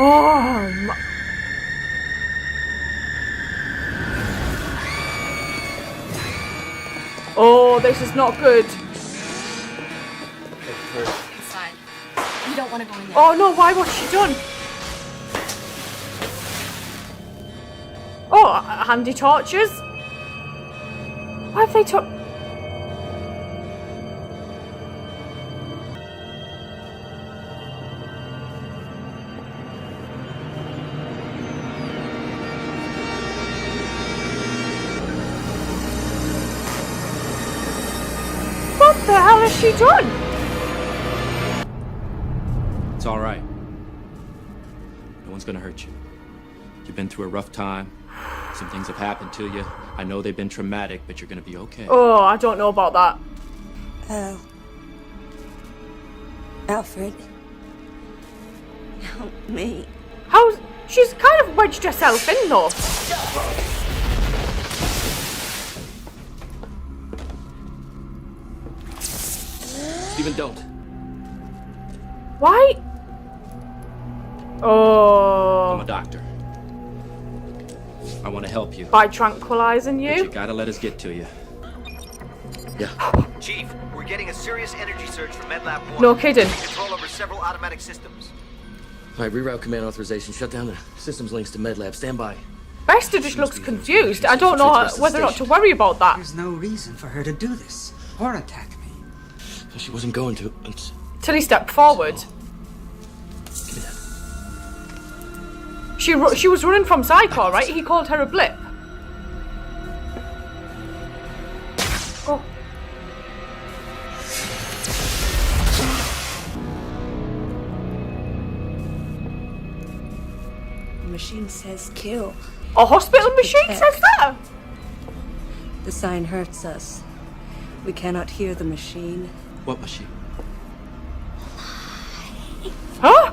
Oh, oh, this is not good. Inside. You don't want to go in there. Oh no, why? What's she done? Oh, handy torches. Why have they took? What the hell has she done? It's all right. No one's gonna hurt you. You've been through a rough time. Some things have happened to you. I know they've been traumatic, but you're gonna be okay. Oh, I don't know about that. Alfred, help me. How? She's kind of wedged herself in though. Stephen, don't. Why? Oh. I'm a doctor. I want to help you. By tranquilizing But you you? gotta let us get to you. Yeah. Chief, we're getting a serious energy surge from MedLab 1. No kidding. Control over several automatic systems. All right, reroute command authorization. Shut down the systems links to MedLab. Stand by. Bester just looks confused. I don't know whether or not to worry about that. There's no reason for her to do this or attack me. She wasn't going to. Till he stepped forward. Give me that. She was running from Psycho, right? He called her a blip. Oh. The machine says kill. A hospital machine says that? The sign hurts us. We cannot hear the machine. What machine? Huh?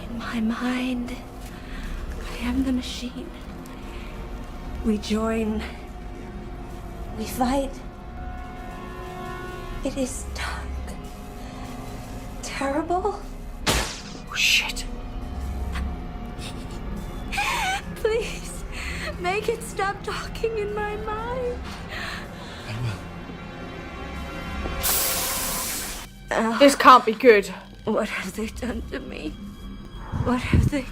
In my mind, I am the machine. We join. We fight. It is dark. Terrible. Oh, shit. Please, make it stop talking in my mind. This can't be good. What have they done to me? What have they...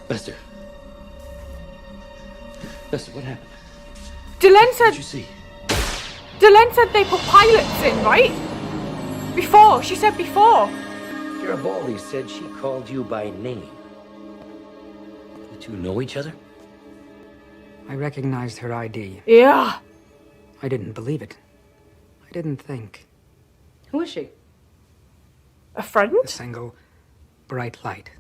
Bester. Bester, what happened? Delenn What said did you see? Delenn said they put pilots in, right? Before. She said before. Garibaldi said she called you by name. The two know each other? I recognized her ID. Yeah. I didn't believe it. I didn't think. Who is she? A friend? The single bright light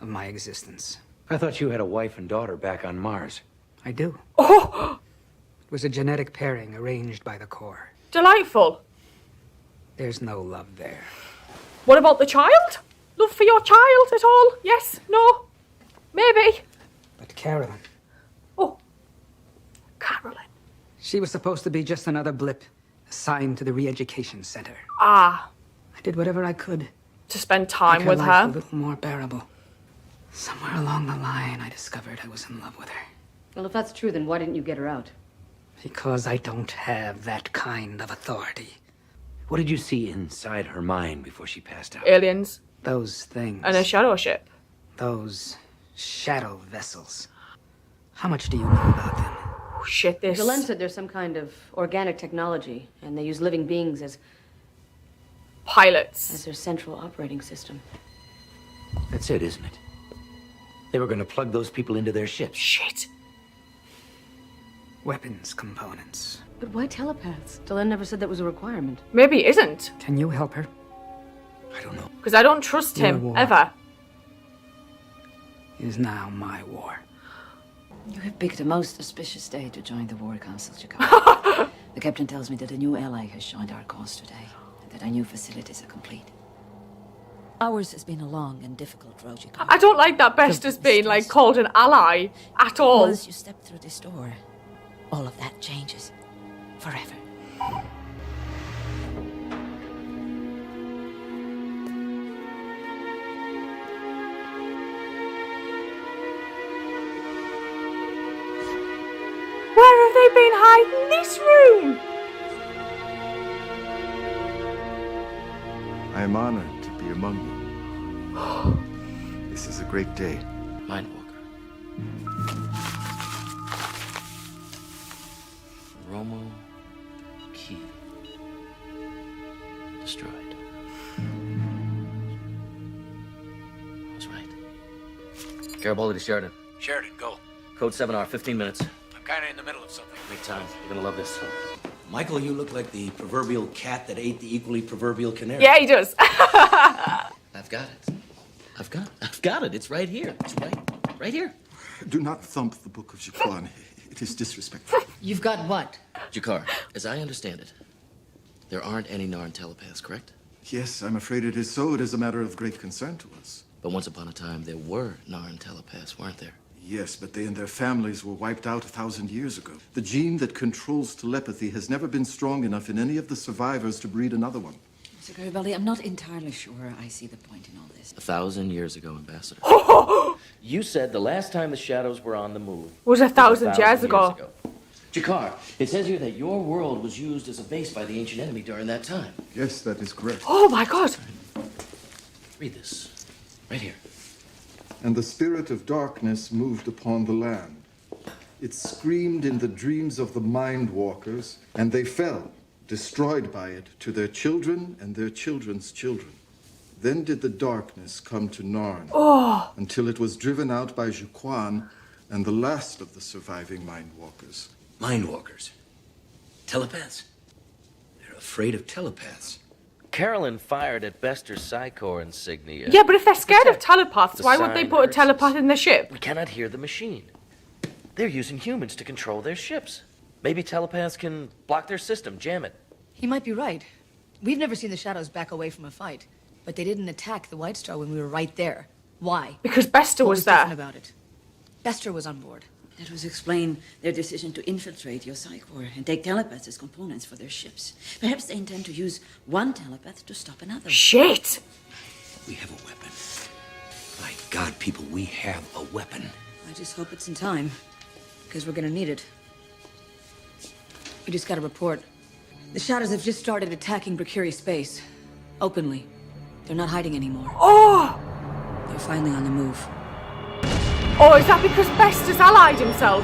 of my existence. I thought you had a wife and daughter back on Mars. I do. Oh, It was a genetic pairing arranged by the Corps. delightful. There's no love there. What about the child? Love for your child at all? Yes? No? Maybe? But Carolyn, Oh. Carolyn. she was supposed to be just another blip assigned to the re-education center. Ah. I did whatever I could. To spend time Make with life her. a little more bearable. Somewhere along the line, I discovered I was in love with her. Well, if that's true, then why didn't you get her out? Because I don't have that kind of authority. What did you see inside her mind before she passed out? Aliens. Those things. And a shadow ship. Those shadow vessels. How much do you know about them? Oh, shit, this. Delenn said there's some kind of organic technology, and they use living beings as Pilots. their central operating system. That's it, isn't it? They were going to plug those people into their ships. Shit. Weapons components. But why telepaths? Delenn never said that was a requirement. Maybe it isn't. Can you help her? I don't know. Because I don't trust Your him, war. ever. It is now my war. You have picked a most auspicious day to join the War Council, Chicago. The captain tells me that a new ally has joined our cause today, and that our new facilities are complete. Ours has been a long and difficult road, Jakar. I don't like that Bester's been like called an ally at all. Once you step through this door, all of that changes forever. Where have they been hiding this room? I am honored to be among you. This is a great day. Mindwalker. Romo Key. Destroyed. I was right. Garibaldi to Sheridan. Sheridan, go. Code 7R, 15 minutes. I'm kind of in the middle of something. Make time. You're gonna love this. Michael, you look like the proverbial cat that ate the equally proverbial canary. Yeah, he does. I've got it. I've got it. It's right here. It's right here. Do not thump the Book of Jaquan. It is disrespectful. You've got what? Jakar, as I understand it, there aren't any Narn telepaths, correct? Yes, I'm afraid it is so. It is a matter of great concern to us. But once upon a time, there were Narn telepaths, weren't there? Yes, but they and their families were wiped out 1,000 years ago. The gene that controls telepathy has never been strong enough in any of the survivors to breed another one. Mr. Garibaldi, I'm not entirely sure I see the point in all this. 1,000 years ago, Ambassador. You said the last time the shadows were on the move Was 1,000 years ago. Jakar, it says here that your world was used as a base by the ancient enemy during that time. Yes, that is correct. Oh my god. Read this. Right here. And the spirit of darkness moved upon the land. It screamed in the dreams of the mind walkers, and they fell, destroyed by it, to their children and their children's children. Then did the darkness come to Narn, until it was driven out by Jaquan and the last of the surviving mind walkers. Mindwalkers. Telepaths. They're afraid of telepaths. Carolyn fired at Bester's Psychor insignia. Yeah, but if they're scared of telepaths, The why would they sign put a hurts telepath us. in the ship? We cannot hear the machine. They're using humans to control their ships. Maybe telepaths can block their system, jam it. He might be right. We've never seen the shadows back away from a fight, but they didn't attack the White Star when we were right there. Why? Because Bester What was was different there. about it? Bester was on board. That was explain their decision to infiltrate your Psychor and take telepaths as components for their ships. Perhaps they intend to use one telepath to stop another. Shit! We have a weapon. My God, people, we have a weapon. I just hope it's in time, because we're gonna need it. We just got a report. The shadows have just started attacking Mercury space. Openly. They're not hiding anymore. Oh! They're finally on the move. Oh, is that because Bester's allied himself?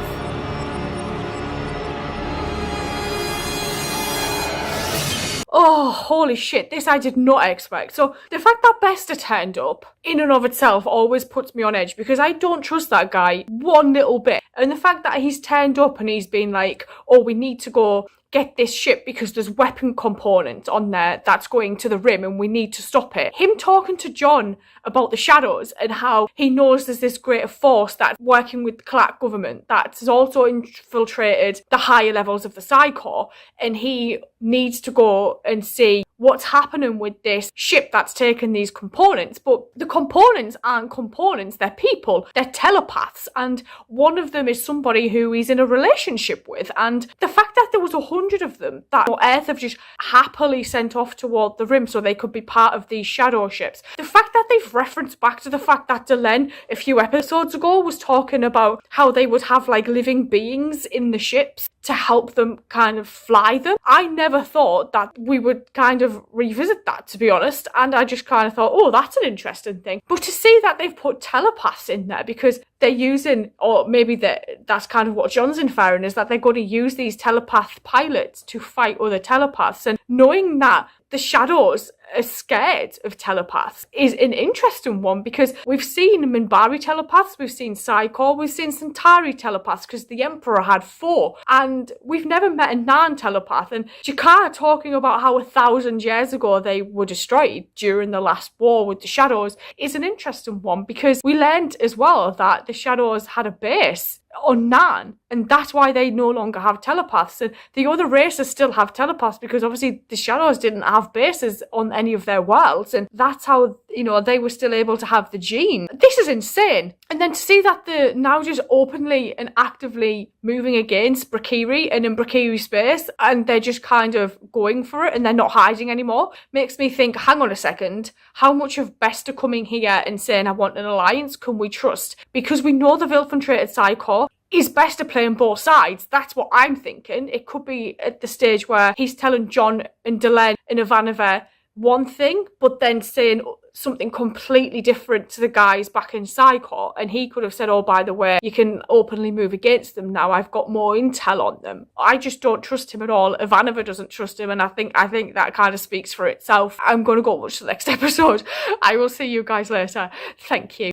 Oh, holy shit, this I did not expect. So, the fact that Bester turned up, in and of itself, always puts me on edge, because I don't trust that guy one little bit. And the fact that he's turned up and he's been like, oh, we need to go get this ship because there's weapon component on there that's going to the rim and we need to stop it. Him talking to John about the shadows and how he knows there's this greater force that's working with the Clark government that has also infiltrated the higher levels of the Psychor, and he needs to go and see what's happening with this ship that's taken these components. But the components aren't components, they're people, they're telepaths, and one of them is somebody who he's in a relationship with. And the fact that there was 100 of them that Earth have just happily sent off toward the rim so they could be part of these shadow ships, the fact that they've referenced back to the fact that Delenn a few episodes ago was talking about how they would have like living beings in the ships to help them kind of fly them. I never thought that we would kind of revisit that, to be honest, and I just kind of thought, oh, that's an interesting thing. But to see that they've put telepaths in there because they're using, or maybe that's kind of what John's inferring, is that they're going to use these telepath pilots to fight other telepaths, and knowing that the shadows are scared of telepaths is an interesting one, because we've seen Minbari telepaths, we've seen Psychor, we've seen Centauri telepaths, because the Emperor had 4, and we've never met a Narn telepath. And Jakar talking about how 1,000 years ago they were destroyed during the last war with the shadows is an interesting one, because we learned as well that the shadows had a base on Nan, and that's why they no longer have telepaths. And the other races still have telepaths because obviously the Shadows didn't have bases on any of their worlds, and that's how, you know, they were still able to have the gene. This is insane. And then to see that they're now just openly and actively moving against Brakiri and in Brakiri space, and they're just kind of going for it and they're not hiding anymore, makes me think, hang on a second, how much of Bester coming here and saying I want an alliance can we trust? Because we know they've infiltrated Psycho. Is Bester playing both sides? That's what I'm thinking. It could be at the stage where he's telling John and Delenn and Ivanova one thing, but then saying something completely different to the guys back in Psycho, and he could have said, oh, by the way, you can openly move against them now, I've got more intel on them. I just don't trust him at all. Ivanova doesn't trust him, and I think that kind of speaks for itself. I'm going to go watch the next episode. I will see you guys later. Thank you.